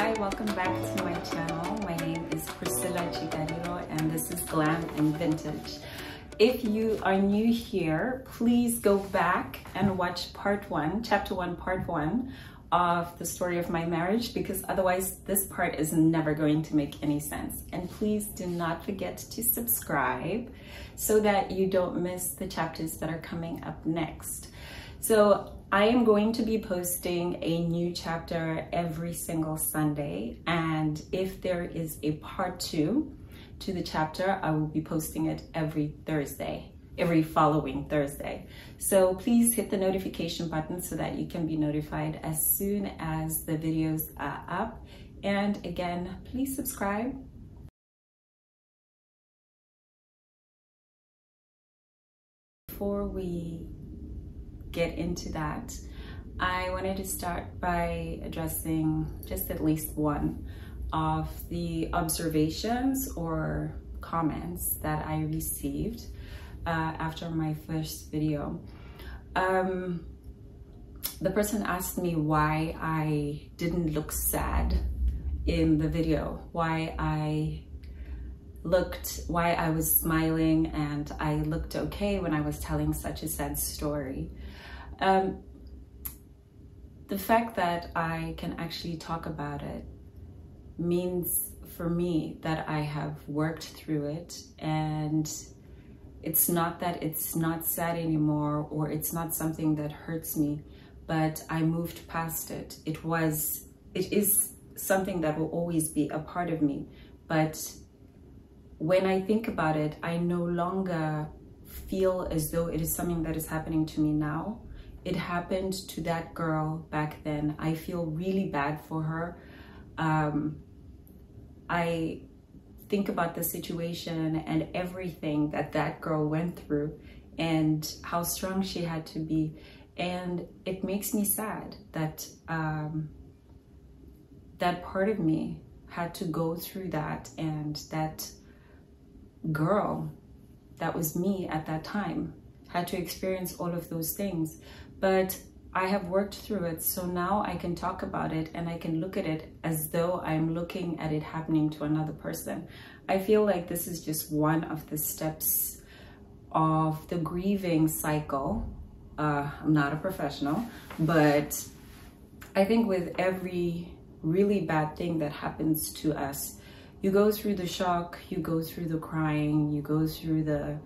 Hi, welcome back to my channel. My name is ch1.pt2 and this is Glam and Vintage. If you are new here, please go back and watch chapter 1, part 1 of the story of my marriage, because otherwise this part is never going to make any sense. And please do not forget to subscribe so that you don't miss the chapters that are coming up next. So I am going to be posting a new chapter every single Sunday, and if there is a part 2 to the chapter, I will be posting it every following Thursday. So please hit the notification button so that you can be notified as soon as the videos are up. And again, please subscribe. Before we get into that, I wanted to start by addressing just at least one of the observations or comments that I received after my first video. The person asked me why I didn't look sad in the video, why I was smiling and I looked okay when I was telling such a sad story. The fact that I can actually talk about it means for me that I have worked through it, and it's not that it's not sad anymore or it's not something that hurts me, but I moved past it. It is something that will always be a part of me, but when I think about it, I no longer feel as though it is something that is happening to me now. It happened to that girl back then. I feel really bad for her. I think about the situation and everything that that girl went through and how strong she had to be. And it makes me sad that that part of me had to go through that, and that girl, that was me at that time, had to experience all of those things. But I have worked through it, so now I can talk about it and I can look at it as though I'm looking at it happening to another person. I feel like this is just one of the steps of the grieving cycle. I'm not a professional, but I think with every really bad thing that happens to us, you go through the shock, you go through the crying, you go through the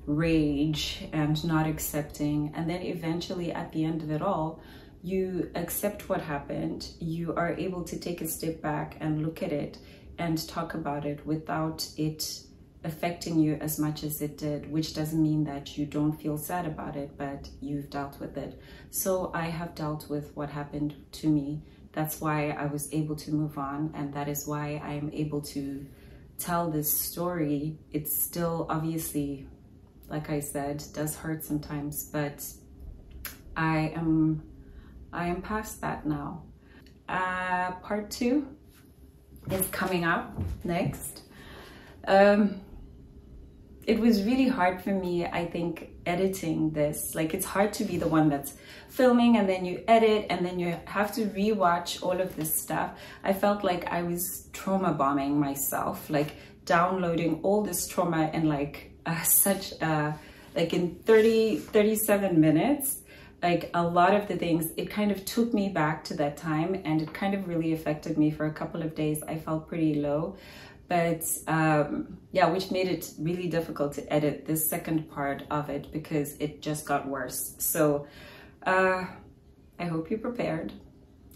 rage and not accepting, and then eventually at the end of it all, you accept what happened. You are able to take a step back and look at it and talk about it without it affecting you as much as it did, which doesn't mean that you don't feel sad about it, but you've dealt with it. So I have dealt with what happened to me. That's why I was able to move on, and that is why I am able to tell this story. It's still, obviously, like I said, does hurt sometimes, but I am past that now. Part 2 is coming up next. It was really hard for me, I think, editing this. Like, it's hard to be the one that's filming and then you edit and then you have to rewatch all of this stuff. I felt like I was trauma bombing myself, like downloading all this trauma in like like in 37 minutes. Like, a lot of the things, it kind of took me back to that time, and it kind of really affected me for a couple of days. I felt pretty low, but yeah, which made it really difficult to edit this second part of it because it just got worse. So I hope you're prepared.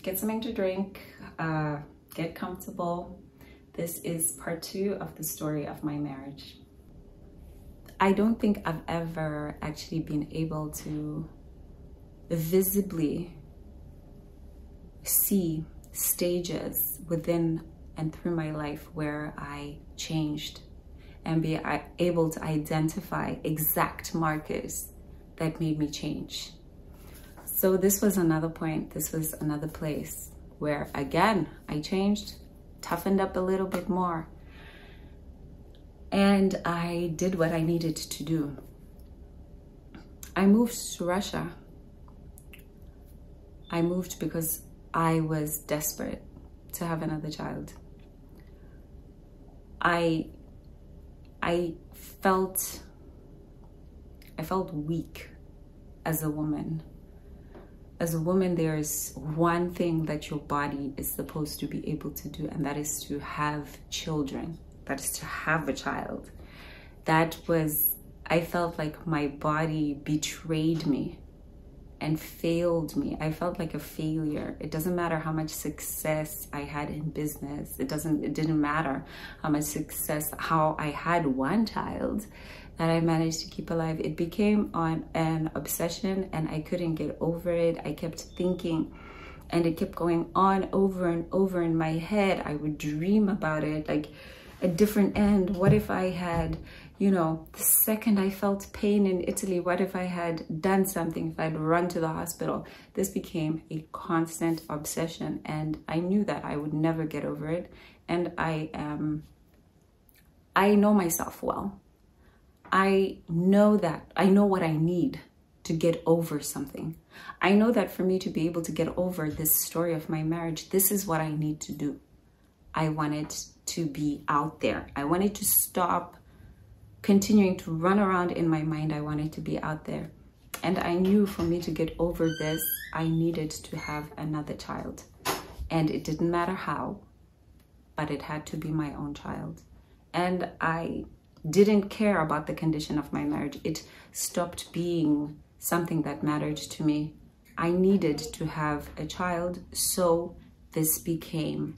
Get something to drink, get comfortable. This is part 2 of the story of my marriage. I don't think I've ever actually been able to visibly see stages within and through my life where I changed and be able to identify exact markers that made me change. So this was another point, this was another place where, again, I changed, toughened up a little bit more, and I did what I needed to do. I moved to Russia. I moved because I was desperate to have another child. I felt weak as a woman. As a woman, there's one thing that your body is supposed to be able to do, and that is to have children. That is to have a child. I felt like my body betrayed me and failed me. I felt like a failure. It doesn't matter how much success I had in business. It didn't matter how much success, how I had one child that I managed to keep alive. It became an obsession, and I couldn't get over it. I kept thinking, and it kept going on over and over in my head. I would dream about it, like a different end. What if I had, the second I felt pain in Italy, what if I had done something, if I'd run to the hospital? This became a constant obsession, and I knew that I would never get over it. And I know myself well. I know what I need to get over something. I know that for me to be able to get over this story of my marriage, this is what I need to do. I wanted to be out there. I wanted to stop continuing to run around in my mind. I wanted to be out there. And I knew for me to get over this, I needed to have another child. And it didn't matter how, but it had to be my own child. And I didn't care about the condition of my marriage. It stopped being something that mattered to me. I needed to have a child, so this became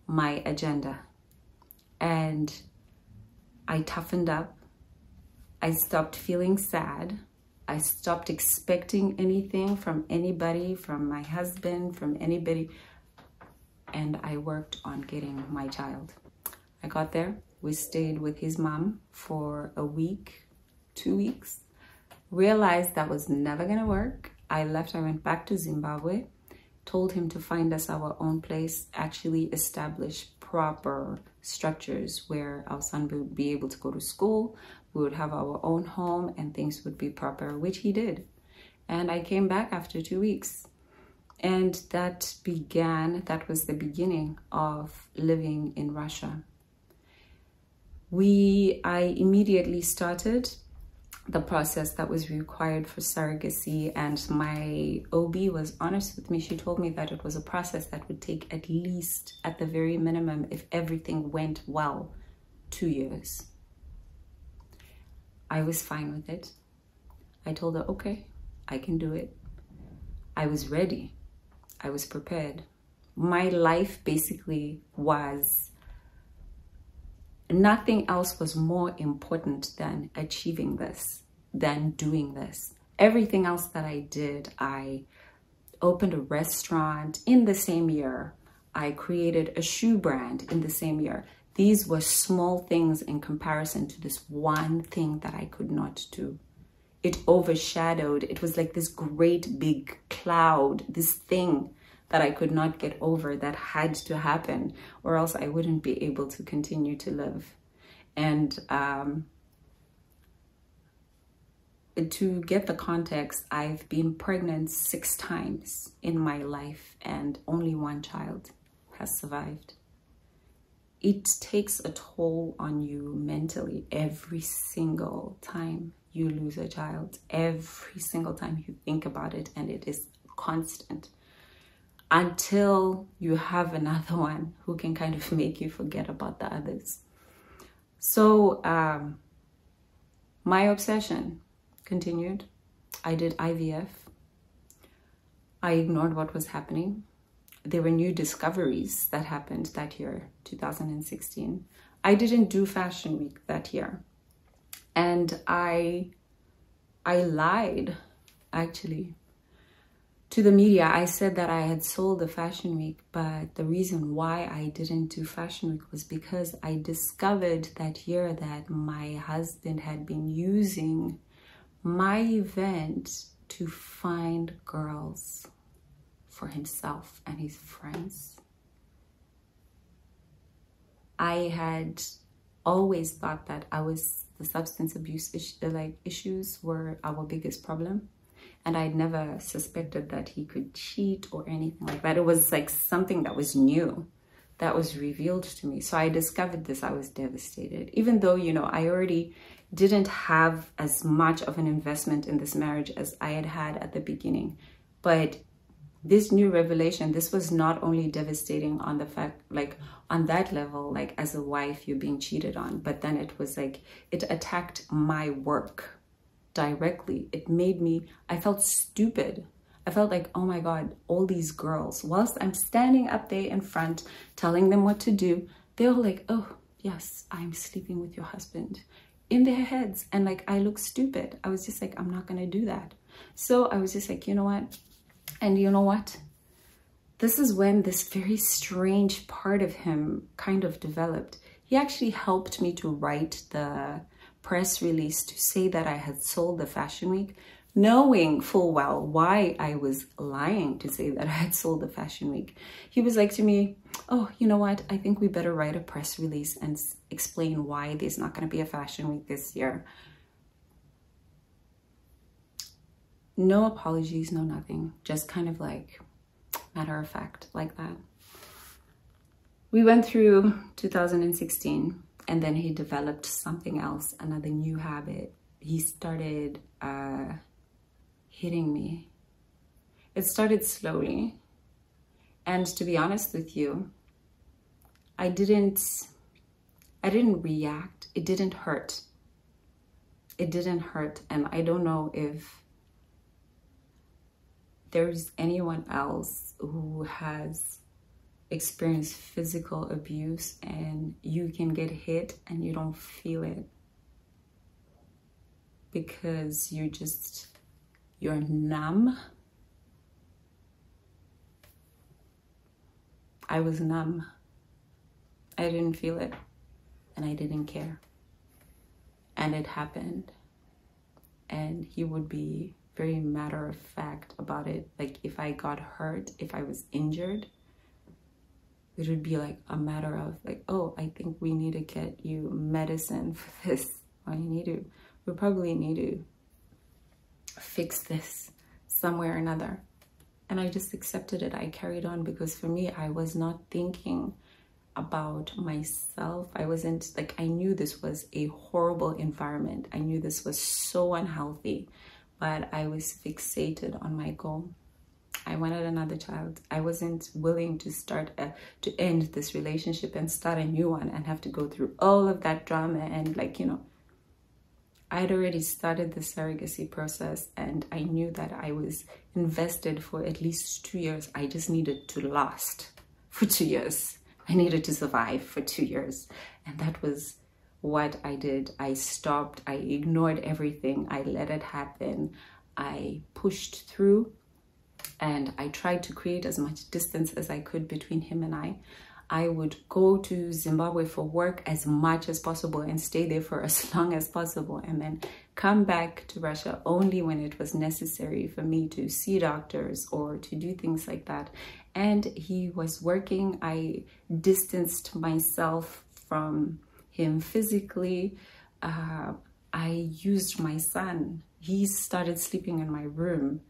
my agenda. And I toughened up. I stopped feeling sad. I stopped expecting anything from anybody, from my husband, from anybody. And I worked on getting my child. I got there. We stayed with his mom for a week, 2 weeks. Realized that was never gonna work. I left, I went back to Zimbabwe, told him to find us our own place, actually establish proper structures where our son would be able to go to school, we would have our own home, and things would be proper, which he did. And I came back after 2 weeks. And that was the beginning of living in Russia. I immediately started the process that was required for surrogacy, and my OB was honest with me. She told me that it was a process that would take at least, at the very minimum, if everything went well, 2 years. I was fine with it. I told her, okay, I can do it. I was ready. I was prepared. My life basically was, nothing else was more important than achieving this, than doing this. Everything else that I did, I opened a restaurant in the same year. I created a shoe brand in the same year. These were small things in comparison to this one thing that I could not do. It overshadowed, it was like this great big cloud, this thing that I could not get over, that had to happen, or else I wouldn't be able to continue to live. And to get the context, I've been pregnant 6 times in my life, and only one child has survived. It takes a toll on you mentally every single time you lose a child, every single time you think about it, and it is constant until you have another one who can kind of make you forget about the others. So my obsession continued. I did IVF. I ignored what was happening. There were new discoveries that happened that year, 2016. I didn't do Fashion Week that year. And I lied, actually, to the media. I said that I had sold the Fashion Week, but the reason why I didn't do Fashion Week was because I discovered that year that my husband had been using my event to find girls for himself and his friends. I had always thought that the substance abuse issues were our biggest problem. And I'd never suspected that he could cheat or anything like that. It was like something that was new, that was revealed to me. So I discovered this, I was devastated. Even though, you know, I already didn't have as much of an investment in this marriage as I had had at the beginning. But this new revelation, this was not only devastating on the fact, like on that level, like as a wife, you're being cheated on, but then it was like, it attacked my work directly. It made me, I felt stupid. I felt like, oh my God, all these girls, whilst I'm standing up there in front, telling them what to do, they're all like, oh yes, I'm sleeping with your husband, in their heads. And like, I look stupid. I was just like, I'm not gonna do that. So I was just like, you know what? And you know what? This is when this very strange part of him kind of developed. He actually helped me to write the press release to say that I had sold the Fashion Week, knowing full well why I was lying to say that I had sold the Fashion Week. He was like to me, oh, you know what? I think we better write a press release and explain why there's not going to be a Fashion Week this year. No apologies, no nothing. Just kind of like matter of fact, like that. We went through 2016, and then he developed something else, another new habit. He started hitting me. It started slowly. And to be honest with you, I didn't react. It didn't hurt. It didn't hurt. And I don't know if there's anyone else who has experienced physical abuse and you can get hit and you don't feel it because you're numb. I was numb. I didn't feel it and I didn't care. And it happened. And he would be very matter of fact about it. Like if I got hurt, if I was injured, it would be like a matter of like, oh, I think we need to get you medicine for this. Or we probably need to fix this somewhere or another. And I just accepted it. I carried on because for me, I was not thinking about myself. I wasn't like, I knew this was a horrible environment. I knew this was so unhealthy, but I was fixated on my goal. I wanted another child. I wasn't willing to end this relationship and start a new one and have to go through all of that drama. And like, you know, I had already started the surrogacy process and I knew that I was invested for at least 2 years. I just needed to last for 2 years. I needed to survive for 2 years. And that was what I did. I stopped. I ignored everything. I let it happen. I pushed through. And I tried to create as much distance as I could between him and I. I would go to Zimbabwe for work as much as possible and stay there for as long as possible, and then come back to Russia only when it was necessary for me to see doctors or to do things like that. And he was working. I distanced myself from him physically. I used my son. He started sleeping in my room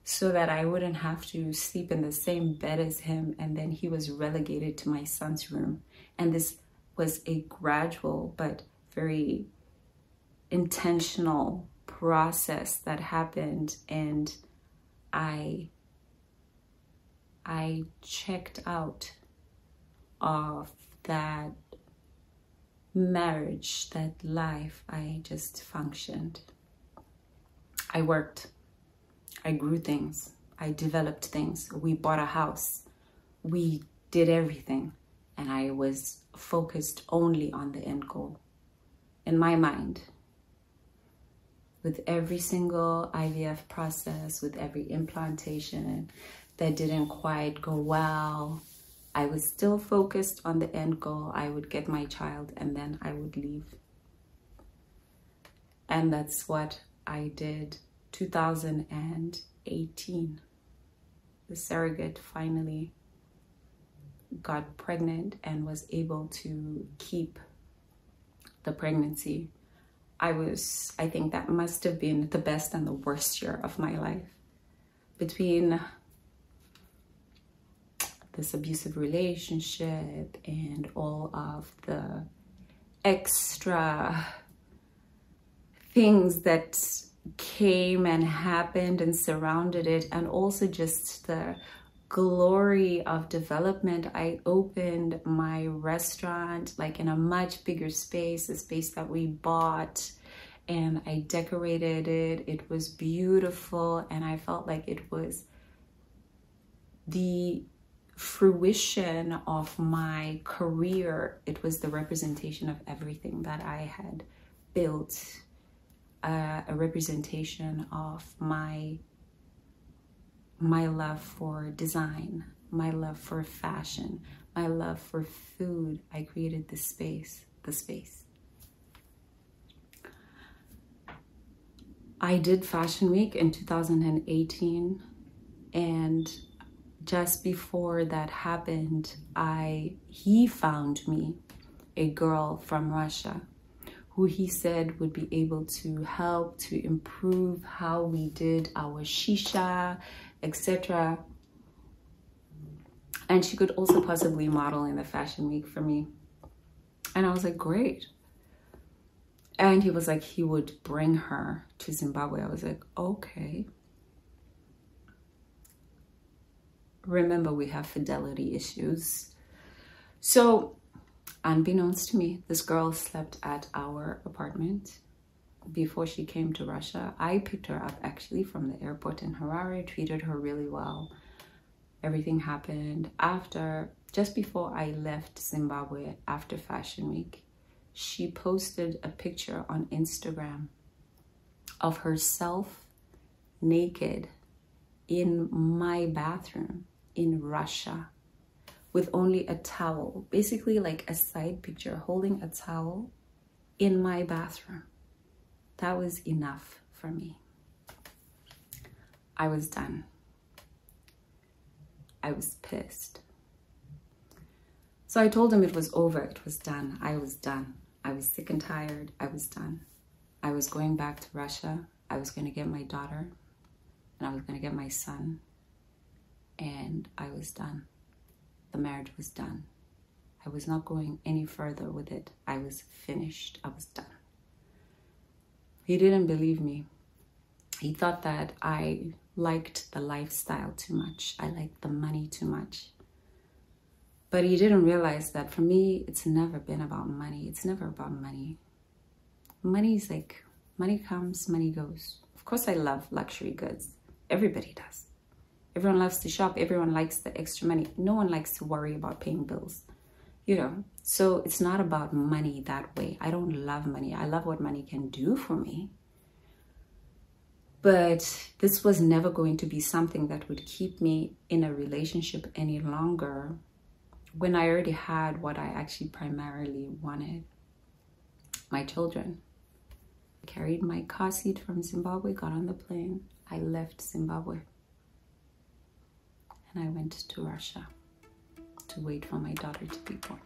so that I wouldn't have to sleep in the same bed as him. And then he was relegated to my son's room. And this was a gradual but very intentional process that happened. And I checked out of that marriage, that life. I just functioned. I worked. I grew things. I developed things. We bought a house. We did everything. And I was focused only on the end goal. In my mind, with every single IVF process, with every implantation that didn't quite go well, I was still focused on the end goal. I would get my child and then I would leave. And that's what I did. 2018, the surrogate finally got pregnant and was able to keep the pregnancy. I think that must have been the best and the worst year of my life. Between this abusive relationship and all of the extra things that came and happened and surrounded it, and also just the glory of development. I opened my restaurant like in a much bigger space, a space that we bought, and I decorated it. It was beautiful, and I felt like it was the fruition of my career. It was the representation of everything that I had built, a representation of my love for design, my love for fashion, my love for food. I created this space, the space. I did Fashion Week in 2018, and just before that happened, he found me a girl from Russia who he said would be able to help to improve how we did our shisha, etc. And she could also possibly model in the Fashion Week for me. And I was like, great. And he was like, he would bring her to Zimbabwe. I was like, okay. Remember, we have fidelity issues. So, unbeknownst to me, this girl slept at our apartment before she came to Russia. I picked her up actually from the airport in Harare, treated her really well. Everything happened just before I left Zimbabwe after Fashion Week. She posted a picture on Instagram of herself naked in my bathroom in Russia with only a towel, basically like a side picture, holding a towel in my bathroom. That was enough for me. I was done. I was pissed. So I told him it was over, it was done. I was done. I was sick and tired. I was done. I was going back to Russia. I was going to get my daughter, and I was going to get my son, and I was done. The marriage was done. I was not going any further with it. I was finished. I was done. He didn't believe me. He thought that I liked the lifestyle too much. I liked the money too much. But he didn't realize that for me, it's never been about money. It's never about money. Money is like, money comes, money goes. Of course, I love luxury goods. Everybody does. Everyone loves to shop. Everyone likes the extra money. No one likes to worry about paying bills, you know. So it's not about money that way. I don't love money. I love what money can do for me. But this was never going to be something that would keep me in a relationship any longer when I already had what I actually primarily wanted, my children. I carried my car seat from Zimbabwe, got on the plane. I left Zimbabwe. And I went to Russia to wait for my daughter to be born.